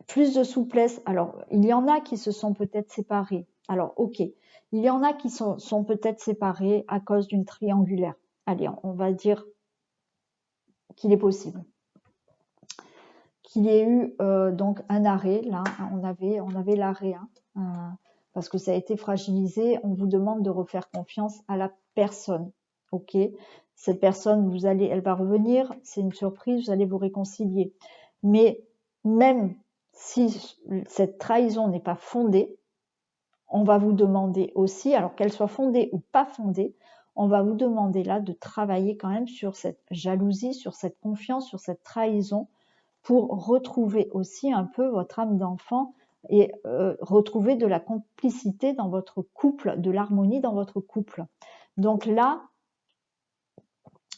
plus de souplesse. Alors, il y en a qui se sont peut-être séparés. Alors, ok. Il y en a qui sont peut-être séparés à cause d'une triangulaire. Allez, on va dire qu'il est possible. qu'il y ait eu donc un arrêt. Là, on avait l'arrêt, hein, parce que ça a été fragilisé. On vous demande de refaire confiance à la personne. Ok, cette personne, elle va revenir. C'est une surprise. Vous allez vous réconcilier. Mais même si cette trahison n'est pas fondée, on va vous demander aussi, alors qu'elle soit fondée ou pas fondée, on va vous demander là de travailler quand même sur cette jalousie, sur cette confiance, sur cette trahison, pour retrouver aussi un peu votre âme d'enfant et retrouver de la complicité dans votre couple, de l'harmonie dans votre couple. Donc là,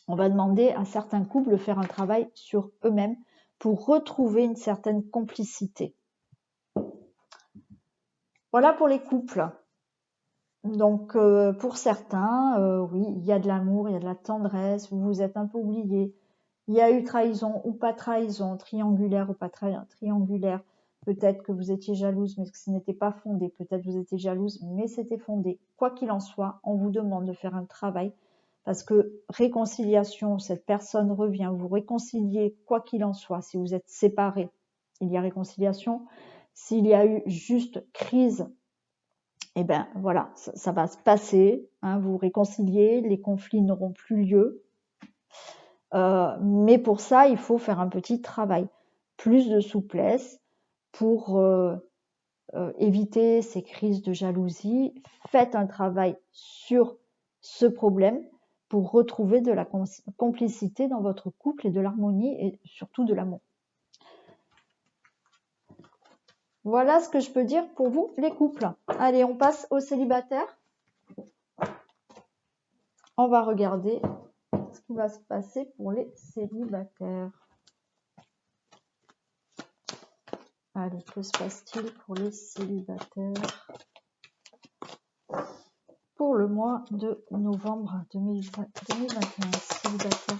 on va demander à certains couples de faire un travail sur eux-mêmes pour retrouver une certaine complicité. Voilà pour les couples. Donc pour certains, oui, il y a de l'amour, il y a de la tendresse, vous vous êtes un peu oublié. Il y a eu trahison ou pas trahison, triangulaire ou pas triangulaire. Peut-être que vous étiez jalouse, mais que ce n'était pas fondé. Peut-être que vous étiez jalouse, mais c'était fondé. Quoi qu'il en soit, on vous demande de faire un travail parce que réconciliation, cette personne revient, vous réconciliez, quoi qu'il en soit. Si vous êtes séparés, il y a réconciliation. S'il y a eu juste crise, eh ben voilà, ça va se passer, hein, vous réconciliez, les conflits n'auront plus lieu. Mais pour ça, il faut faire un petit travail, plus de souplesse pour éviter ces crises de jalousie. Faites un travail sur ce problème pour retrouver de la complicité dans votre couple et de l'harmonie et surtout de l'amour. Voilà ce que je peux dire pour vous, les couples. Allez, on passe aux célibataires. On va regarder ce qui va se passer pour les célibataires. Allez, que se passe-t-il pour les célibataires pour le mois de novembre 2021? Célibataires.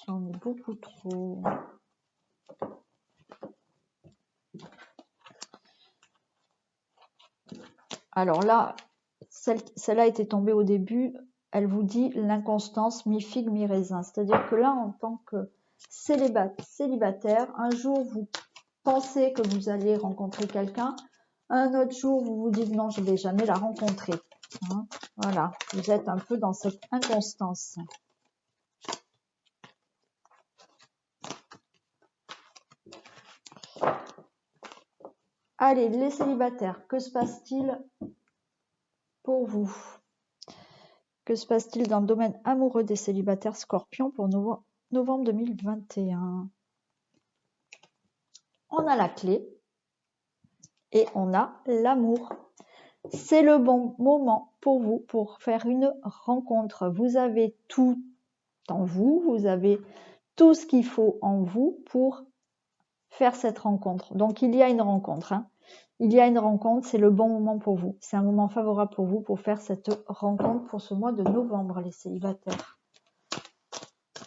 J'en ai beaucoup trop. Alors là, celle-là était tombée au début. Elle vous dit l'inconstance mi-figue, mi-raisin. C'est-à-dire que là, en tant que célibataire, un jour, vous pensez que vous allez rencontrer quelqu'un. Un autre jour, vous vous dites non, je ne vais jamais la rencontrer. Hein, voilà, vous êtes un peu dans cette inconstance. Allez, les célibataires, que se passe-t-il pour vous? Que se passe-t-il dans le domaine amoureux des célibataires scorpions pour novembre 2021? On a la clé et on a l'amour. C'est le bon moment pour vous pour faire une rencontre. Vous avez tout en vous, vous avez tout ce qu'il faut en vous pour faire cette rencontre. Donc il y a une rencontre. Hein. Il y a une rencontre, c'est le bon moment pour vous. C'est un moment favorable pour vous pour faire cette rencontre pour ce mois de novembre, les célibataires.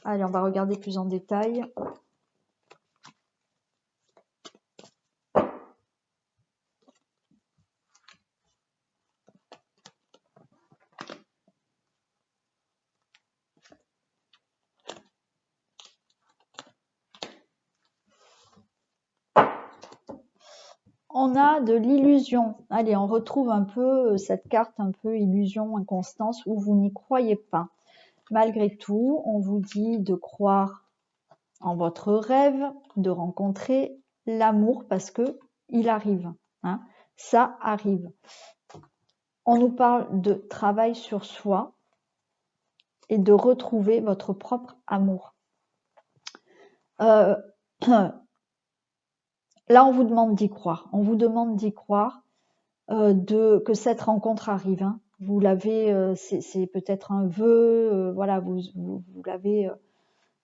Allez, on va regarder plus en détail. On a de l'illusion. Allez, on retrouve un peu cette carte un peu illusion, inconstance, où vous n'y croyez pas. Malgré tout, on vous dit de croire en votre rêve, de rencontrer l'amour parce que il arrive. Hein. Ça arrive. On nous parle de travail sur soi et de retrouver votre propre amour. Là, on vous demande d'y croire. On vous demande d'y croire, que cette rencontre arrive. Hein. Vous l'avez, c'est peut-être un vœu, voilà, vous l'avez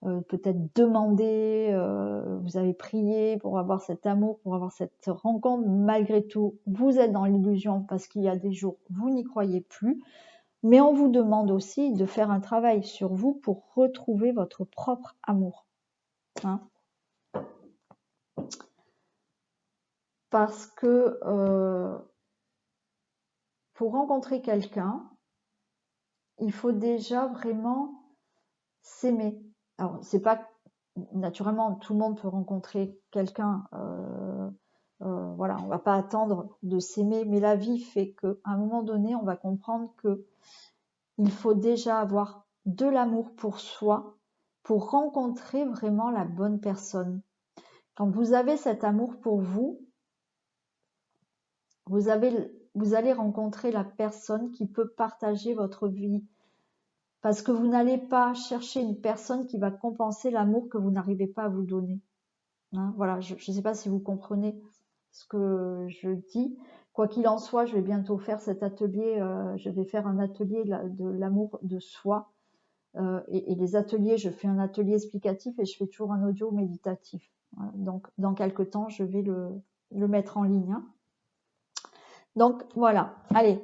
peut-être demandé, vous avez prié pour avoir cet amour, pour avoir cette rencontre. Malgré tout, vous êtes dans l'illusion parce qu'il y a des jours, vous n'y croyez plus. Mais on vous demande aussi de faire un travail sur vous pour retrouver votre propre amour. Hein. Parce que pour rencontrer quelqu'un, il faut déjà vraiment s'aimer. Alors, c'est pas naturellement tout le monde peut rencontrer quelqu'un. Voilà, on va pas attendre de s'aimer, mais la vie fait qu'à un moment donné, on va comprendre que il faut déjà avoir de l'amour pour soi pour rencontrer vraiment la bonne personne. Quand vous avez cet amour pour vous, vous allez rencontrer la personne qui peut partager votre vie. Parce que vous n'allez pas chercher une personne qui va compenser l'amour que vous n'arrivez pas à vous donner. Hein, voilà, je ne sais pas si vous comprenez ce que je dis. Quoi qu'il en soit, je vais bientôt faire cet atelier. Je vais faire un atelier de l'amour de soi. Et les ateliers, je fais un atelier explicatif et je fais toujours un audio méditatif. Voilà, donc, dans quelques temps, je vais le mettre en ligne. Hein. Donc, voilà. Allez.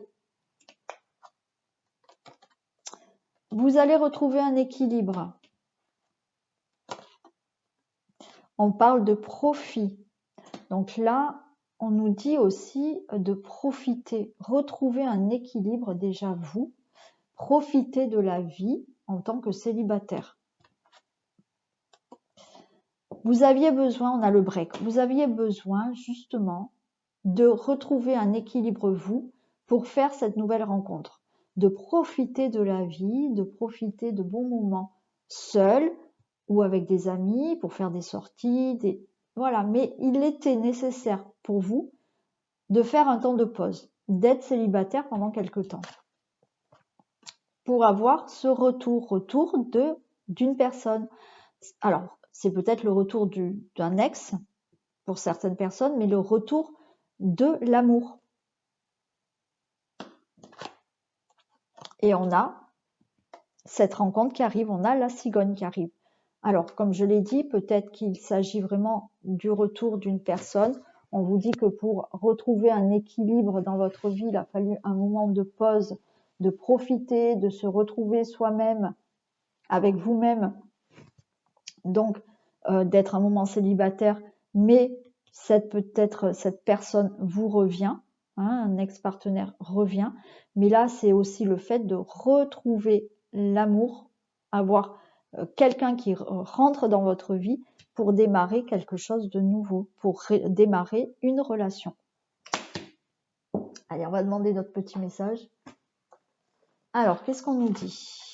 Vous allez retrouver un équilibre. On parle de profit. Donc là, on nous dit aussi de profiter, retrouver un équilibre déjà vous, profiter de la vie en tant que célibataire. Vous aviez besoin, on a le break, vous aviez besoin justement de retrouver un équilibre vous pour faire cette nouvelle rencontre, de profiter de la vie, de profiter de bons moments seul ou avec des amis pour faire des sorties, voilà, mais il était nécessaire pour vous de faire un temps de pause, d'être célibataire pendant quelque temps pour avoir ce retour d'une personne. Alors, c'est peut-être le retour d'un ex pour certaines personnes, mais le retour de l'amour. Et on a cette rencontre qui arrive, on a la cigogne qui arrive. Alors, comme je l'ai dit, peut-être qu'il s'agit vraiment du retour d'une personne. On vous dit que pour retrouver un équilibre dans votre vie, il a fallu un moment de pause, de profiter, de se retrouver soi-même, avec vous-même. Donc, d'être un moment célibataire, mais peut-être cette personne vous revient, hein, un ex-partenaire revient. Mais là, c'est aussi le fait de retrouver l'amour, avoir quelqu'un qui rentre dans votre vie pour démarrer quelque chose de nouveau, pour démarrer une relation. Allez, on va demander notre petit message. Alors, qu'est-ce qu'on nous dit ?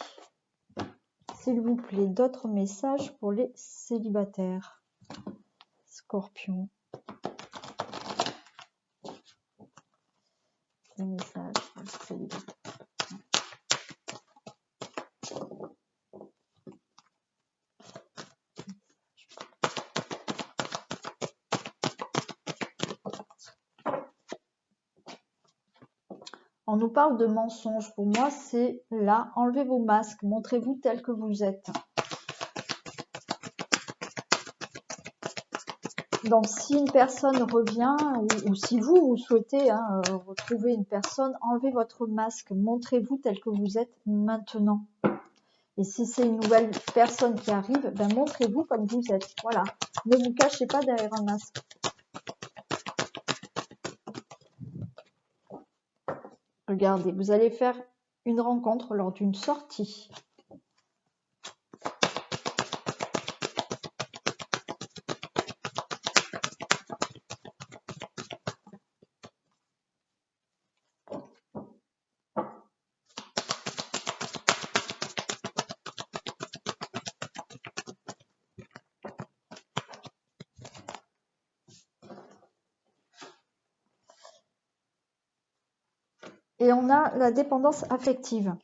S'il vous plaît, d'autres messages pour les célibataires. Scorpion. Les messages pour les célibataires. On nous parle de mensonges. Pour moi, c'est là, enlevez vos masques, montrez-vous tel que vous êtes. Donc, si une personne revient, ou si vous souhaitez retrouver une personne, enlevez votre masque, montrez-vous tel que vous êtes maintenant. Et si c'est une nouvelle personne qui arrive, ben montrez-vous comme vous êtes. Voilà, ne vous cachez pas derrière un masque. Regardez, vous allez faire une rencontre lors d'une sortie. Et on a la dépendance affective.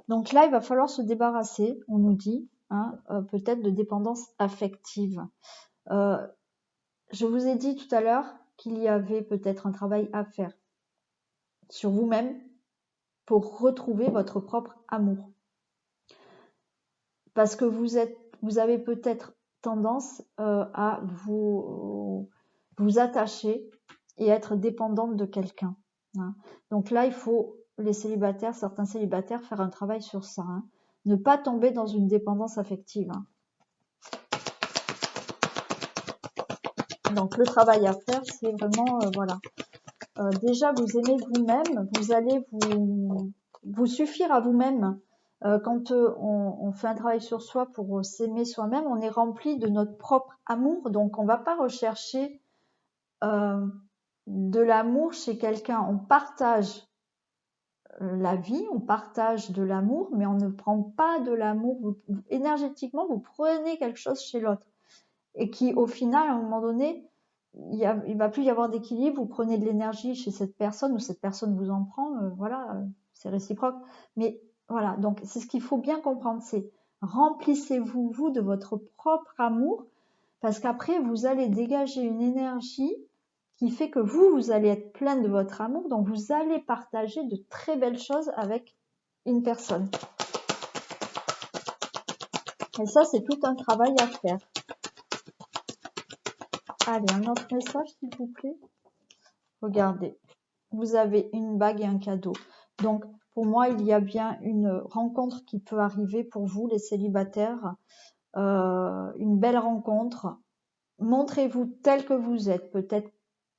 Donc là, il va falloir se débarrasser, on nous dit, peut-être de dépendance affective. Je vous ai dit tout à l'heure qu'il y avait peut-être un travail à faire sur vous-même pour retrouver votre propre amour. Parce que vous avez peut-être tendance à vous attacher et être dépendante de quelqu'un. Hein. Donc là, il faut, certains célibataires, faire un travail sur ça. Hein. Ne pas tomber dans une dépendance affective. Hein. Donc le travail à faire, c'est vraiment, voilà. Déjà, vous aimez vous-même, vous allez vous suffire à vous-même. Quand on fait un travail sur soi pour s'aimer soi-même, on est rempli de notre propre amour, donc on va pas rechercher de l'amour chez quelqu'un. On partage la vie, on partage de l'amour, mais on ne prend pas de l'amour. Énergétiquement, vous prenez quelque chose chez l'autre. Et qui, au final, à un moment donné, il va plus y avoir d'équilibre. Vous prenez de l'énergie chez cette personne ou cette personne vous en prend. Voilà, c'est réciproque. Mais voilà, donc c'est ce qu'il faut bien comprendre, c'est remplissez-vous, vous, de votre propre amour, parce qu'après, vous allez dégager une énergie qui fait que vous allez être plein de votre amour, donc vous allez partager de très belles choses avec une personne. Et ça, c'est tout un travail à faire. Allez, un autre message, s'il vous plaît. Regardez, vous avez une bague et un cadeau. Donc, pour moi, il y a bien une rencontre qui peut arriver pour vous, les célibataires. Une belle rencontre. Montrez-vous tel que vous êtes. Peut-être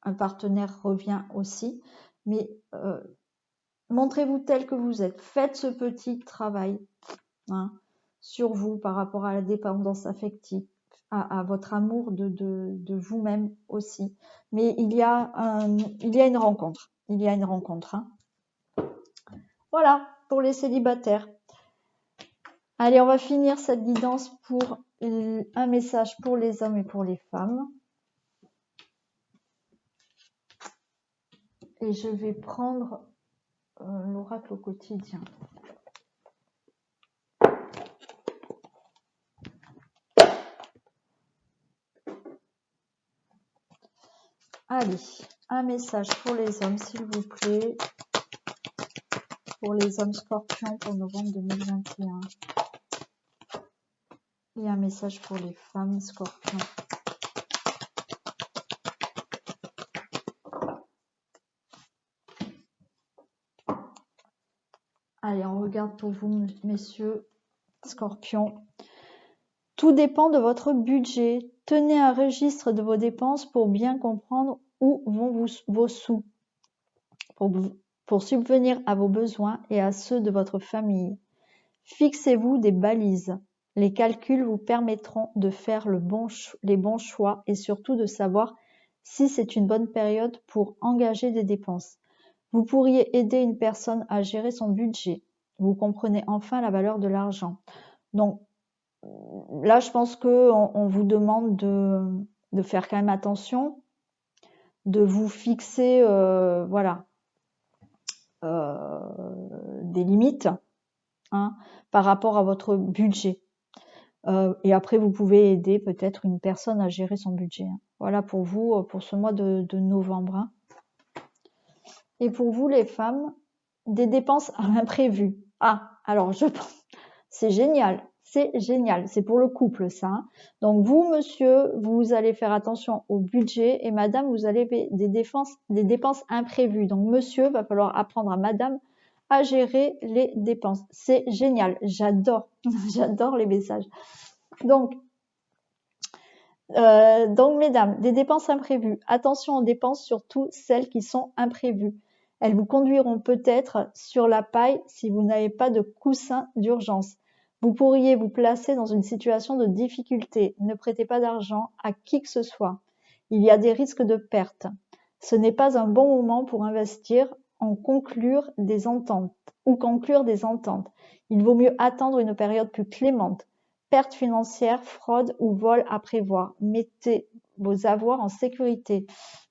un partenaire revient aussi, mais montrez-vous tel que vous êtes. Faites ce petit travail sur vous par rapport à la dépendance affective, à votre amour de vous-même aussi. Mais il y a une rencontre. Il y a une rencontre. Voilà, pour les célibataires. Allez, on va finir cette guidance pour un message pour les hommes et pour les femmes. Et je vais prendre l'oracle au quotidien. Allez, un message pour les hommes, s'il vous plaît. Pour les hommes scorpions pour novembre 2021. Et un message pour les femmes scorpions. Allez, on regarde pour vous, messieurs scorpions. Tout dépend de votre budget. Tenez un registre de vos dépenses pour bien comprendre où vont vos sous. Pour subvenir à vos besoins et à ceux de votre famille. Fixez-vous des balises. Les calculs vous permettront de faire les bons choix et surtout de savoir si c'est une bonne période pour engager des dépenses. Vous pourriez aider une personne à gérer son budget. Vous comprenez enfin la valeur de l'argent. Donc là, je pense qu'on vous demande de faire quand même attention, de vous fixer des limites par rapport à votre budget. Et après, vous pouvez aider peut-être une personne à gérer son budget. Voilà pour vous, pour ce mois de novembre. Et pour vous, les femmes, des dépenses imprévues. Ah, alors je pense, c'est génial. C'est génial. C'est pour le couple, ça. Donc vous, monsieur, vous allez faire attention au budget et madame, vous allez des dépenses imprévues. Donc monsieur, va falloir apprendre à madame à gérer les dépenses. C'est génial. J'adore. J'adore les messages. Donc, mesdames, des dépenses imprévues. Attention aux dépenses, surtout celles qui sont imprévues. Elles vous conduiront peut-être sur la paille si vous n'avez pas de coussin d'urgence. Vous pourriez vous placer dans une situation de difficulté. Ne prêtez pas d'argent à qui que ce soit. Il y a des risques de perte. Ce n'est pas un bon moment pour investir en conclure des ententes. Il vaut mieux attendre une période plus clémente. Perte financière, fraude ou vol à prévoir. Mettez vos avoirs en sécurité.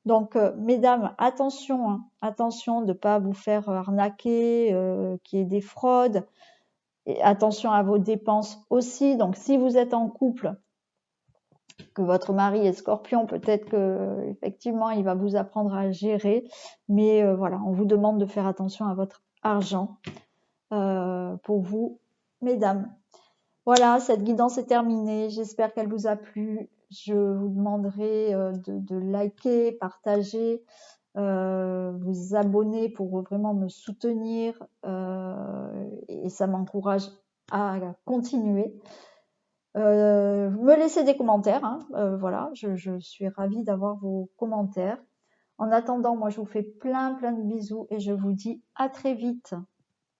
Donc, mesdames, attention, attention de ne pas vous faire arnaquer, qu'il y ait des fraudes. Et attention à vos dépenses aussi. Donc, si vous êtes en couple, que votre mari est scorpion, peut-être que effectivement il va vous apprendre à gérer. Mais voilà, on vous demande de faire attention à votre argent pour vous, mesdames. Voilà, cette guidance est terminée. J'espère qu'elle vous a plu. Je vous demanderai de liker, partager, vous abonner pour vraiment me soutenir et ça m'encourage à continuer. Me laisser des commentaires, voilà, je suis ravie d'avoir vos commentaires. En attendant, moi je vous fais plein de bisous et je vous dis à très vite.